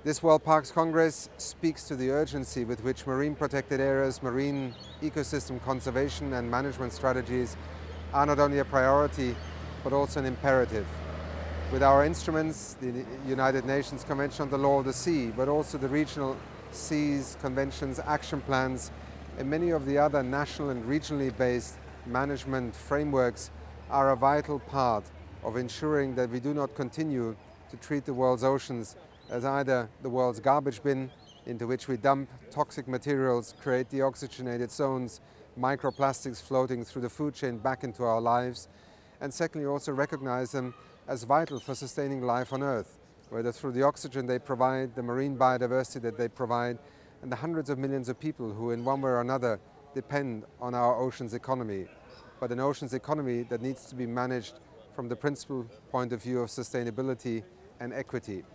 This World Parks Congress speaks to the urgency with which marine protected areas, marine ecosystem conservation and management strategies are not only a priority, but also an imperative. With our instruments, the United Nations Convention on the Law of the Sea, but also the regional seas conventions, action plans, and many of the other national and regionally based management frameworks are a vital part of ensuring that we do not continue to treat the world's oceans as either the world's garbage bin into which we dump toxic materials, create deoxygenated zones, microplastics floating through the food chain back into our lives, and secondly also recognize them as vital for sustaining life on Earth, whether through the oxygen they provide, the marine biodiversity that they provide, and the hundreds of millions of people who in one way or another depend on our oceans economy. But an oceans economy that needs to be managed from the principal point of view of sustainability and equity.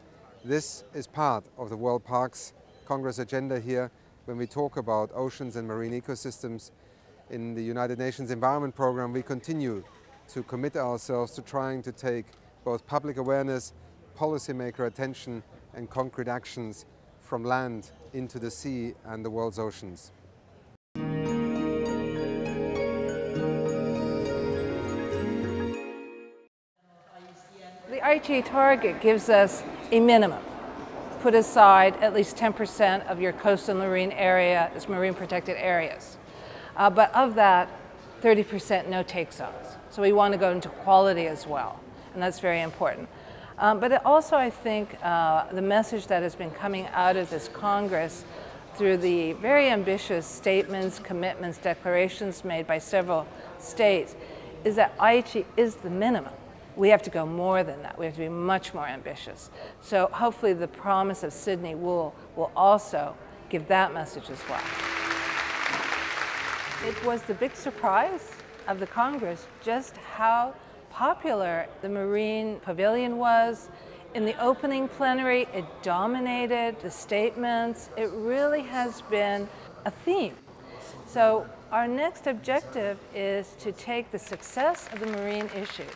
This is part of the World Parks Congress agenda here when we talk about oceans and marine ecosystems. In the United Nations Environment Programme, we continue to commit ourselves to trying to take both public awareness, policymaker attention and concrete actions from land into the sea and the world's oceans. The IGA target gives us a minimum. Put aside at least 10% of your coastal marine area as marine protected areas. But of that, 30% no take zones. So we want to go into quality as well, and that's very important. But it also, I think, the message that has been coming out of this Congress through the very ambitious statements, commitments, declarations made by several states is that IGA is the minimum. We have to go more than that. We have to be much more ambitious. So hopefully the promise of Sydney will also give that message as well. It was the big surprise of the Congress just how popular the Marine Pavilion was. In the opening plenary, it dominated the statements. It really has been a theme. So our next objective is to take the success of the marine issues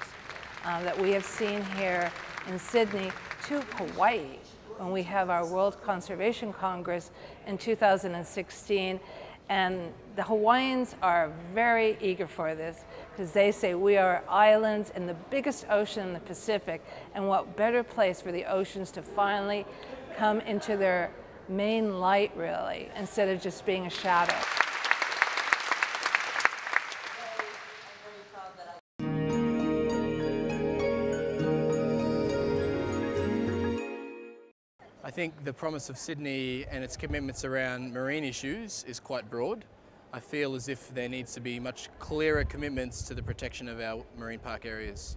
that we have seen here in Sydney to Hawaii when we have our World Conservation Congress in 2016. And the Hawaiians are very eager for this because they say we are islands in the biggest ocean in the Pacific, and what better place for the oceans to finally come into their main light, really, instead of just being a shadow. I think the promise of Sydney and its commitments around marine issues is quite broad. I feel as if there needs to be much clearer commitments to the protection of our marine park areas.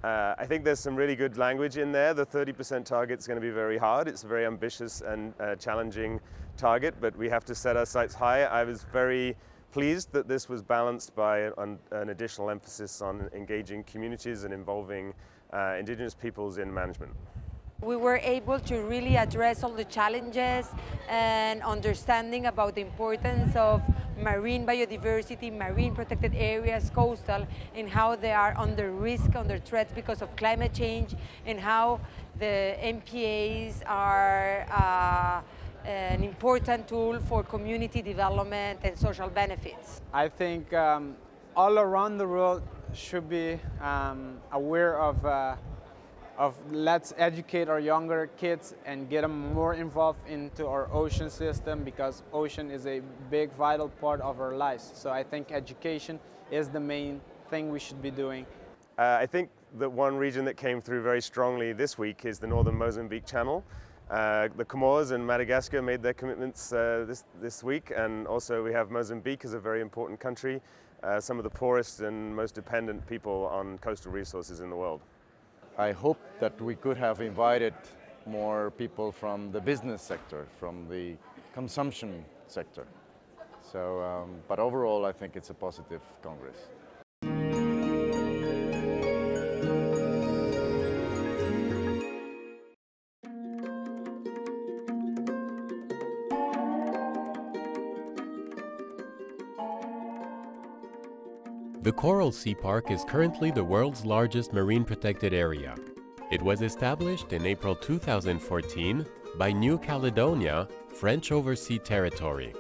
I think there's some really good language in there. The 30% target is going to be very hard. It's a very ambitious and challenging target, but we have to set our sights high. I was very pleased that this was balanced by an additional emphasis on engaging communities and involving Indigenous peoples in management. We were able to really address all the challenges and understanding about the importance of marine biodiversity, marine protected areas, coastal, and how they are under risk, under threats because of climate change, and how the MPAs are an important tool for community development and social benefits. I think all around the world should be aware of let's educate our younger kids and get them more involved into our ocean system, because ocean is a big vital part of our lives. So I think education is the main thing we should be doing. I think that one region that came through very strongly this week is the northern Mozambique Channel. The Comores and Madagascar made their commitments this week, and also we have Mozambique as a very important country, some of the poorest and most dependent people on coastal resources in the world. I hope that we could have invited more people from the business sector, from the consumption sector. So, but overall, I think it's a positive Congress. The Coral Sea Park is currently the world's largest marine protected area. It was established in April 2014 by New Caledonia, French Overseas Territory.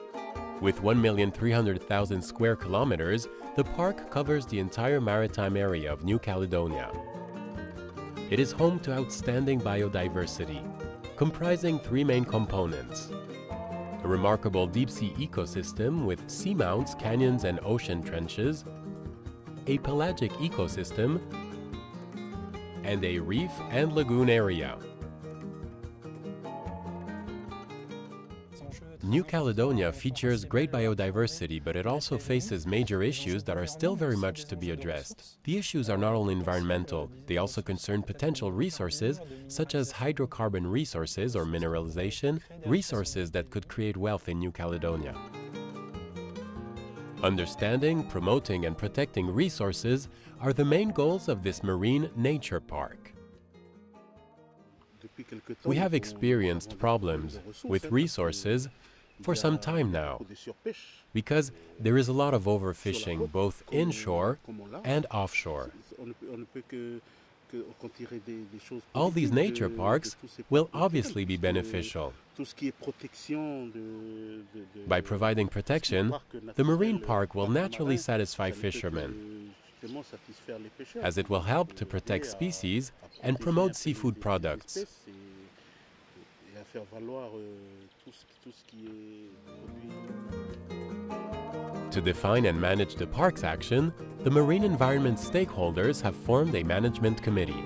With 1,300,000 square kilometers, the park covers the entire maritime area of New Caledonia. It is home to outstanding biodiversity, comprising three main components: a remarkable deep-sea ecosystem with seamounts, canyons, and ocean trenches, a pelagic ecosystem, and a reef and lagoon area. New Caledonia features great biodiversity, but it also faces major issues that are still very much to be addressed. The issues are not only environmental, they also concern potential resources such as hydrocarbon resources or mineralization, resources that could create wealth in New Caledonia. Understanding, promoting, and protecting resources are the main goals of this marine nature park. We have experienced problems with resources for some time now, because there is a lot of overfishing both inshore and offshore. All these nature parks will obviously be beneficial. By providing protection, the marine park will naturally satisfy fishermen, as it will help to protect species and promote seafood products. To define and manage the park's action, the marine environment stakeholders have formed a management committee.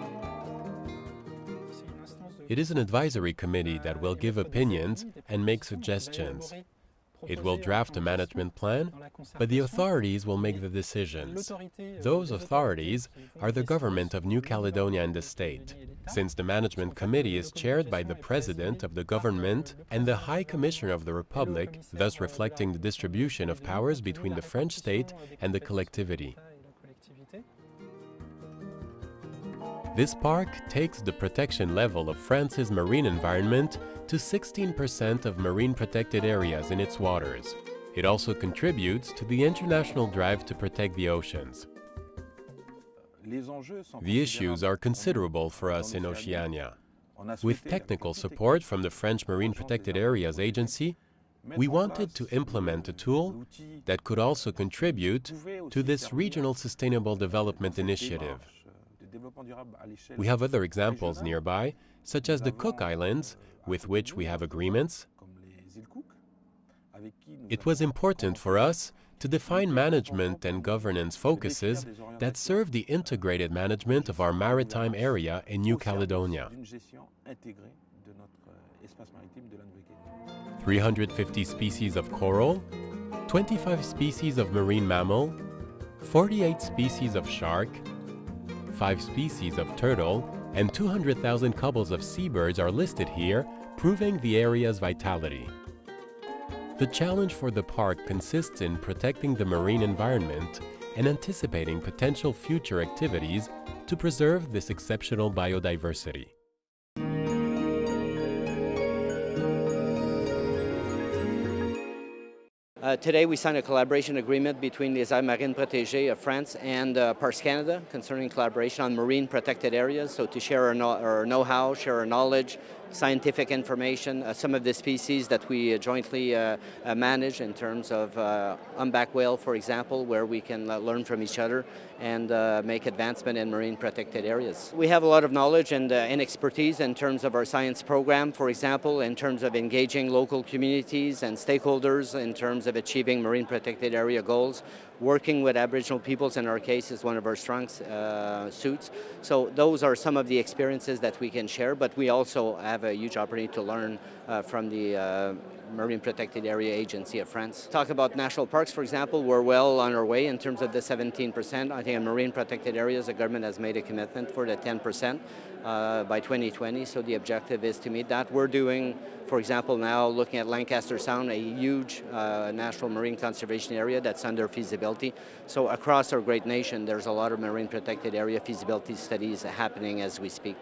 It is an advisory committee that will give opinions and make suggestions. It will draft a management plan, but the authorities will make the decisions. Those authorities are the government of New Caledonia and the state, since the management committee is chaired by the president of the government and the High Commissioner of the Republic, thus reflecting the distribution of powers between the French state and the collectivity. This park takes the protection level of France's marine environment to 16% of marine protected areas in its waters. It also contributes to the international drive to protect the oceans. The issues are considerable for us in Oceania. With technical support from the French Marine Protected Areas Agency, we wanted to implement a tool that could also contribute to this regional sustainable development initiative. We have other examples nearby, such as the Cook Islands, with which we have agreements. It was important for us to define management and governance focuses that serve the integrated management of our maritime area in New Caledonia. 350 species of coral, 25 species of marine mammal, 48 species of shark, 5 species of turtle, and 200,000 couples of seabirds are listed here, proving the area's vitality. The challenge for the park consists in protecting the marine environment and anticipating potential future activities to preserve this exceptional biodiversity. Today we signed a collaboration agreement between les Aires Marines Protégées of France and Parks Canada concerning collaboration on marine protected areas, so to share our know-how, share our knowledge, scientific information, some of the species that we jointly manage in terms of humpback whale, for example, where we can learn from each other and make advancement in marine protected areas. We have a lot of knowledge and expertise in terms of our science program, for example, in terms of engaging local communities and stakeholders in terms of achieving marine protected area goals. Working with Aboriginal peoples, in our case, is one of our strong suits. So those are some of the experiences that we can share, but we also have a huge opportunity to learn from the Marine Protected Area Agency of France. Talk about national parks, for example, we're well on our way in terms of the 17%. I think in marine protected areas, the government has made a commitment for the 10% by 2020, so the objective is to meet that. We're doing, for example, now looking at Lancaster Sound, a huge national marine conservation area that's under feasibility. So across our great nation, there's a lot of marine protected area feasibility studies happening as we speak.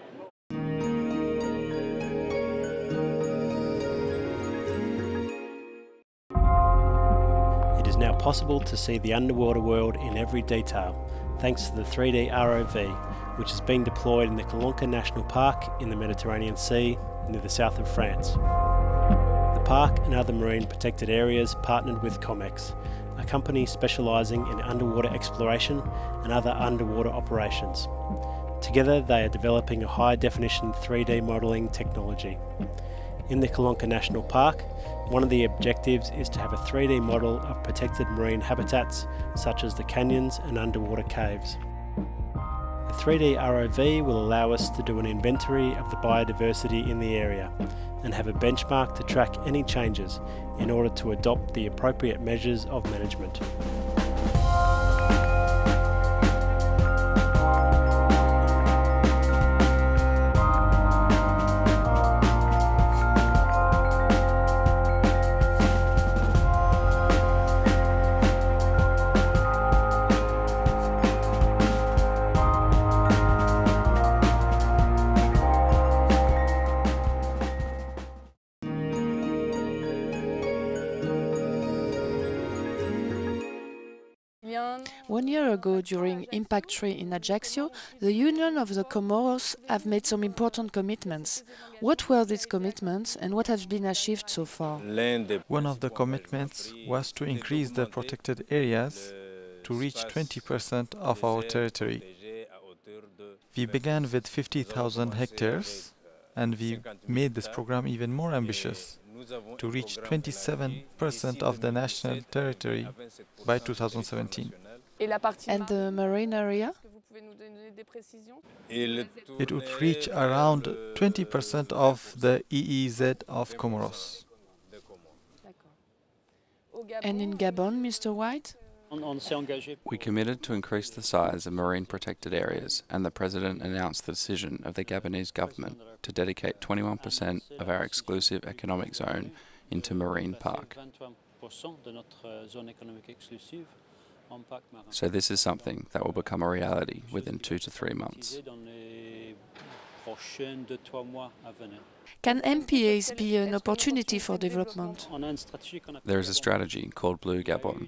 It is now possible to see the underwater world in every detail, thanks to the 3D ROV, which is being deployed in the Calanque National Park in the Mediterranean Sea near the south of France. The park and other marine protected areas partnered with COMEX, a company specialising in underwater exploration and other underwater operations. Together they are developing a high-definition 3D modelling technology. In the Calanque National Park, one of the objectives is to have a 3D model of protected marine habitats such as the canyons and underwater caves. The 3D ROV will allow us to do an inventory of the biodiversity in the area and have a benchmark to track any changes in order to adopt the appropriate measures of management. One year ago, during Impact 3 in Ajaccio, the Union of the Comoros have made some important commitments. What were these commitments and what has been achieved so far? One of the commitments was to increase the protected areas to reach 20% of our territory. We began with 50,000 hectares and we made this program even more ambitious, to reach 27% of the national territory by 2017. And the marine area? It would reach around 20% of the EEZ of Comoros. And in Gabon, Mr. White? We committed to increase the size of marine protected areas, and the President announced the decision of the Gabonese government to dedicate 21% of our exclusive economic zone into marine park. So this is something that will become a reality within 2 to 3 months. Can MPAs be an opportunity for development? There is a strategy called Blue Gabon.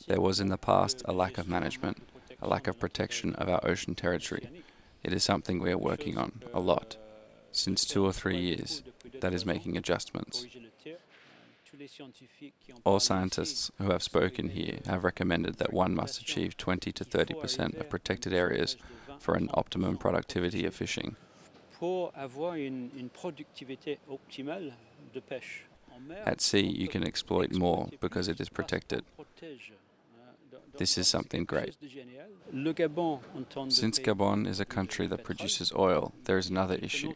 There was in the past a lack of management, a lack of protection of our ocean territory. It is something we are working on a lot. Since 2 or 3 years, that is making adjustments. All scientists who have spoken here have recommended that one must achieve 20 to 30% of protected areas for an optimum productivity of fishing. At sea, you can exploit more because it is protected. This is something great. Since Gabon is a country that produces oil, there is another issue.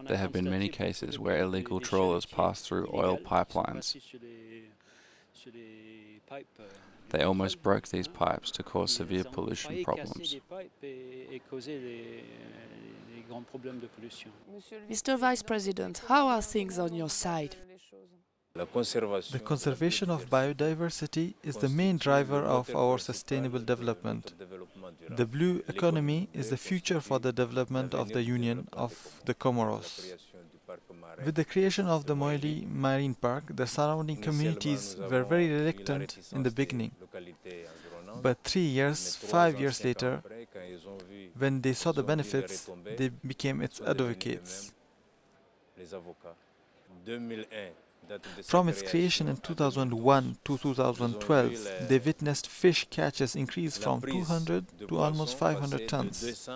There have been many cases where illegal trawlers pass through oil pipelines. They almost broke these pipes to cause severe pollution problems. Mr. Vice President, how are things on your side? The conservation of biodiversity is the main driver of our sustainable development. The blue economy is the future for the development of the Union of the Comoros. With the creation of the Moili Marine Park, the surrounding communities were very reluctant in the beginning. But 3 years, 5 years later, when they saw the benefits, they became its advocates. From its creation in 2001 to 2012, they witnessed fish catches increase from 200 to almost 500 tons.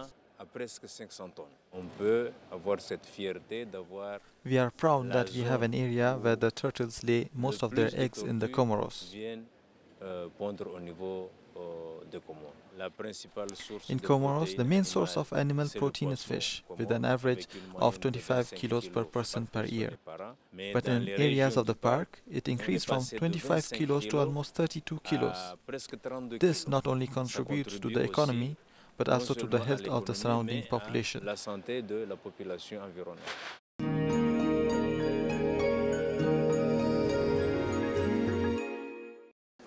We are proud that we have an area where the turtles lay most of their eggs in the Comoros. In Comoros, the main source of animal protein is fish, with an average of 25 kilos per person per year. But in areas of the park, it increased from 25 kilos to almost 32 kilos. This not only contributes to the economy, but also to the health of the surrounding population.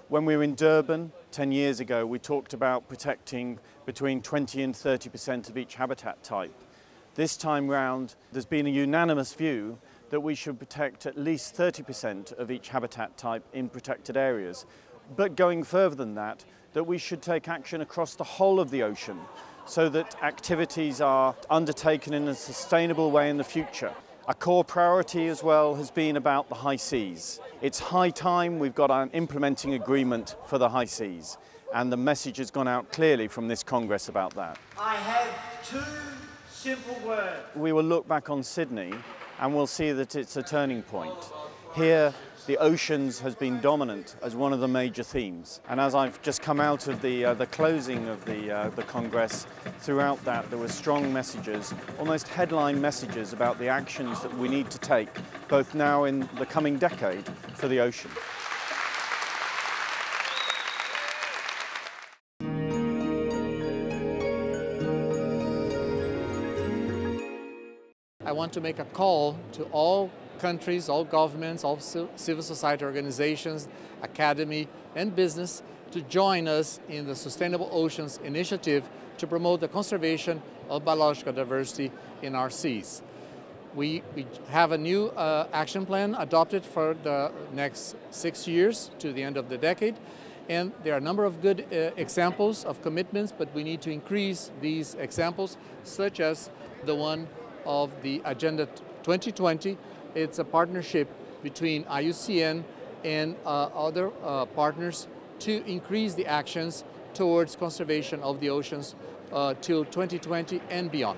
When we were in Durban 10 years ago, we talked about protecting between 20 and 30% of each habitat type. This time round, there's been a unanimous view that we should protect at least 30% of each habitat type in protected areas. But going further than that we should take action across the whole of the ocean. so that activities are undertaken in a sustainable way in the future. A core priority as well has been about the high seas. It's high time we've got an implementing agreement for the high seas, and the message has gone out clearly from this Congress about that. I have two simple words. We will look back on Sydney and we'll see that it's a turning point. Here, the oceans has been dominant as one of the major themes. And as I've just come out of the closing of the Congress, throughout that there were strong messages, almost headline messages about the actions that we need to take, both now in the coming decade, for the ocean. I want to make a call to all countries, all governments, all civil society organizations, academy and business to join us in the Sustainable Oceans Initiative to promote the conservation of biological diversity in our seas. We have a new action plan adopted for the next 6 years to the end of the decade, and there are a number of good examples of commitments, but we need to increase these examples, such as the one of the Agenda 2020. It's a partnership between IUCN and other partners to increase the actions towards conservation of the oceans till 2020 and beyond.